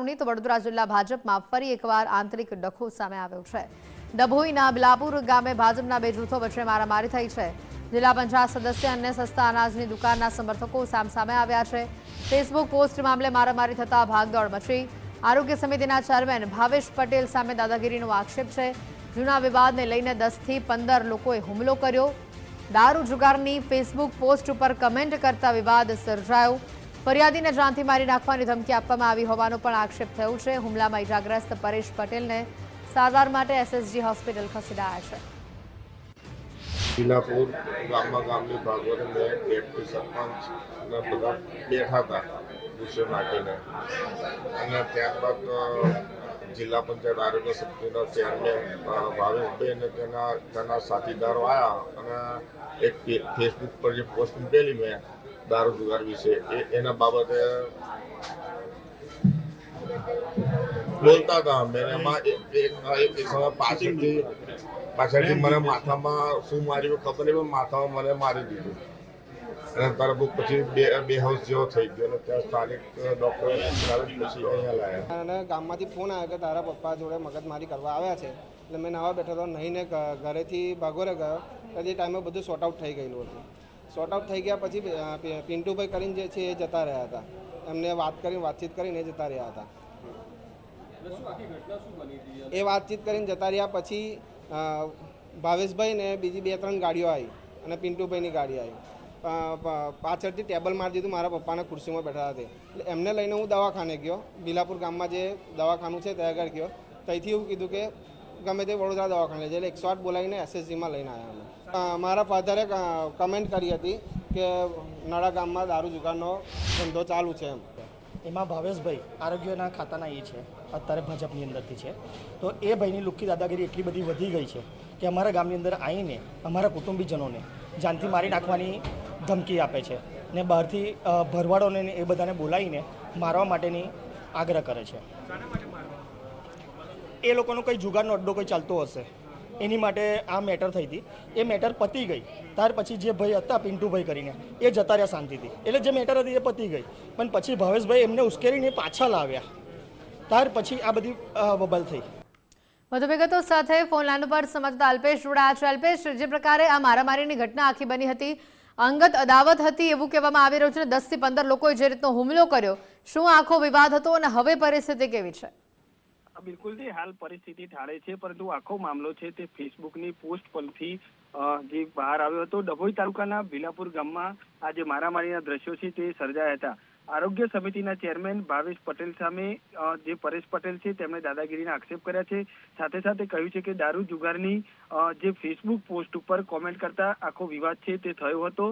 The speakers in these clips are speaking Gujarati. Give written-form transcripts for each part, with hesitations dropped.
સમાચારોની તો વડોદરા જિલ્લા ભાજપમાં ફરી એકવાર આંતરિક ડખો સામે આવ્યો છે। ડભોઈના બિલાપુર ગામે ભાજપના બે જૂથો વચ્ચે મારામારી થઈ છે। જિલ્લા પંચાયત સદસ્ય અને સસ્તા અનાજની દુકાનના સમર્થકો સામસામે આવ્યા છે। ફેસબુક પોસ્ટ મામલે મારામારી થતા ભાગદોડ મચી। આરોગ્ય સમિતિના ચેરમેન ભાવેશ પટેલ સામે દાદાગીરીનો આક્ષેપ છે। જૂના વિવાદને લઈને 10 થી 15 લોકોએ હુમલો કર્યો। દારૂ જુગારની ફેસબુક પોસ્ટ ઉપર કમેન્ટ કરતા વિવાદ સર્જાયો। ફરિયાદીને જાનથી મારી નાખવાની ધમકી આપવામાં આવી હોવાનો પણ આક્ષેપ થયો છે। હુમલામાં ઇજાગ્રસ્ત પરેશ પટેલને સારવાર માટે એસએસજી હોસ્પિટલ ખસેડાયા છે। બિલાપુર ગામની ભાગવત મેં ડેપ્યુટી સરપંચ અને બધા બેઠા હતા વિષય માટેને અને ત્યારબાદ જિલ્લા પંચાયત આરોગ્ય સમિતિના ચેરમેન ભાવેશભાઈ અને તેના સાથીદારો આવ્યા અને એક ફેસબુક પર જે પોસ્ટ મૂકેલી મેં દારૂ જુગાર વિશે એના બાબતે બોલતા હતા। મેં એમાં એક સમય પાછળથી મને માથામાં શું માર્યું ખબર નહીં, પણ માથામાં મને મારી દીધું અને તરત પછી બેહોશ જેવો થઈ ગયો અને ત્યાં સ્થાનિક ડૉક્ટરે પછી અહીંયા લાવ્યા અને ગામમાંથી ફોન આવ્યો કે તારા પપ્પા જોડે મગજમારી કરવા આવ્યા છે। એટલે મેં નવા બેઠો હતો, નહીંને ઘરેથી ભાગોરે ગયો તો એ ટાઈમે બધું સોર્ટ આઉટ થઈ ગયેલું હતું। સોર્ટ આઉટ થઈ ગયા પછી પિન્ટુભાઈ કરીને જે છે એ જતા રહ્યા હતા। એમને વાતચીત કરીને જતા રહ્યા હતા। એ વાતચીત કરીને જતા રહ્યા પછી ભાવેશભાઈ ને બીજી 2-3 ગાડીઓ આવી અને પિન્ટુભાઈની ગાડી આવી। પાછળથી ટેબલ મારી દીધું, મારા પપ્પાના ખુરશીમાં બેઠા હતા એટલે એમને લઈને હું દવાખાને ગયો। બિલાપુર ગામમાં જે દવાખાનું છે ત્યાં આગળ ગયો। ત્યાંથી એવું કીધું કે ગમે તે વડોદરા દવાખાને એટલે 108 બોલાવીને એસએસજીમાં લઈને આવ્યા અમે। મારા ફાધરે કમેન્ટ કરી હતી કે નડા ગામમાં દારૂ જુગારનો ધંધો ચાલુ છે એમ। એમાં ભાવેશભાઈ આરોગ્યના ખાતાના એ છે, અત્યારે ભાજપની અંદરથી છે। તો એ ભાઈની લુખ્ખી દાદાગીરી એટલી બધી વધી ગઈ છે કે અમારા ગામની અંદર આવીને અમારા કુટુંબીજનોને જાનથી મારી નાખવાની ધમકી આપે છે ને બહારથી ભરવાડોને એ બધાને બોલાવીને મારવા માટેની આગ્રહ કરે છે। એ લોકોનો કંઈ જુગારનો અડ્ડો કોઈ ચાલતો હશે એની માટે આ મેટર થઈ હતી। એ મેટર પતી ગઈ ત્યાર પછી જે ભાઈ હતા પિન્ટુભાઈ કરીને એ જતા રહ્યા શાંતિથી, એટલે જે મેટર હતી એ પતી ગઈ। પણ પછી ભાવેશભાઈ એમને ઉશ્કેરીને પાછા લાવ્યા, ત્યાર પછી આ બધી બબલ થઈ। વધુ વિગતો સાથે ફોન લાઈન ઉપર સંવાદદાતા અલ્પેશ જોડાયા છે। અલ્પેશ, જે પ્રકારે આ મારામારીની ઘટના આખી બની હતી, અંગત અદાવત હતી એવું કહેવામાં આવી રહ્યું છે। 10 થી 15 લોકોએ જે રીતનો હુમલો કર્યો, શું આખો વિવાદ હતો અને હવે પરિસ્થિતિ કેવી છે? બિલકુલ જી, હાલ પરિસ્થિતિ ઠારે છે, પરંતુ આખો મામલો છે તે ફેસબુકની પોસ્ટ પરથી જે બહાર આવ્યો હતો। ડભોઈ તાલુકાના બિલાપુર ગામમાં આ જે મારામારીના દ્રશ્યો છે તે સર્જાયા હતા। આરોગ્ય સમિતિના ચેરમેન ભાવેશ પટેલ સામે જે પરેશ પટેલ છે તેમણે દાદાગીરીના આક્ષેપ કર્યા છે। સાથે સાથે કહ્યું છે કે દારૂ જુગારની જે ફેસબુક પોસ્ટ ઉપર કોમેન્ટ કરતા આખો વિવાદ છે તે થયો હતો।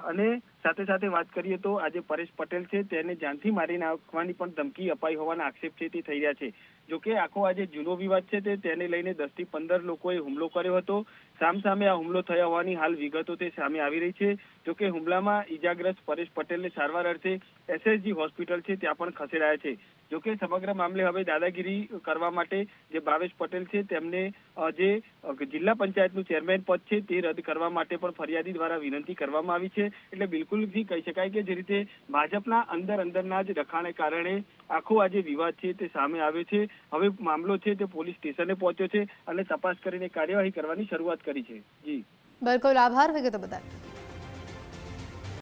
અને સાથે સાથે વાત કરીએ તો આજે પરેશ પટેલ છે તેને જાનથી મારી નાખવાની પણ ધમકી અપાઈ હોવાના આક્ષેપ છે તે થઈ રહ્યા છે। જોકે આખો આજે જૂનો વિવાદ છે તેને લઈને 10 થી 15 લોકોએ હુમલો કર્યો હતો। સામસામે આ હુમલો થયા હોવાની હાલ વિગતો તે સામે આવી રહી છે। જોકે હુમલામાં ઇજાગ્રસ્ત પરેશ પટેલને સારવાર અર્થે એસએસજી હોસ્પિટલ છે ત્યાં પણ ખસેડાયા છે। જોકે સમગ્ર મામલે હવે દાદાગીરી કરવા માટે જે ભાવેશ પટેલ છે તેમને જે જિલ્લા પંચાયતનું ચેરમેન પદ છે તે રદ કરવા માટે પણ ફરિયાદી દ્વારા વિનંતી કરવામાં આવી છે। એટલે બિલકુલથી કહી શકાય કે જે રીતે ભાજપના અંદરના જ રખાણે કારણે આખો આ જે વિવાદ છે તે સામે આવ્યો છે। હવે મામલો છે તે પોલીસ સ્ટેશને પહોંચ્યો છે અને તપાસ કરીને કાર્યવાહી કરવાની શરૂઆત કરી છે। જી બિલકુલ, આભાર વિગતો બદલ।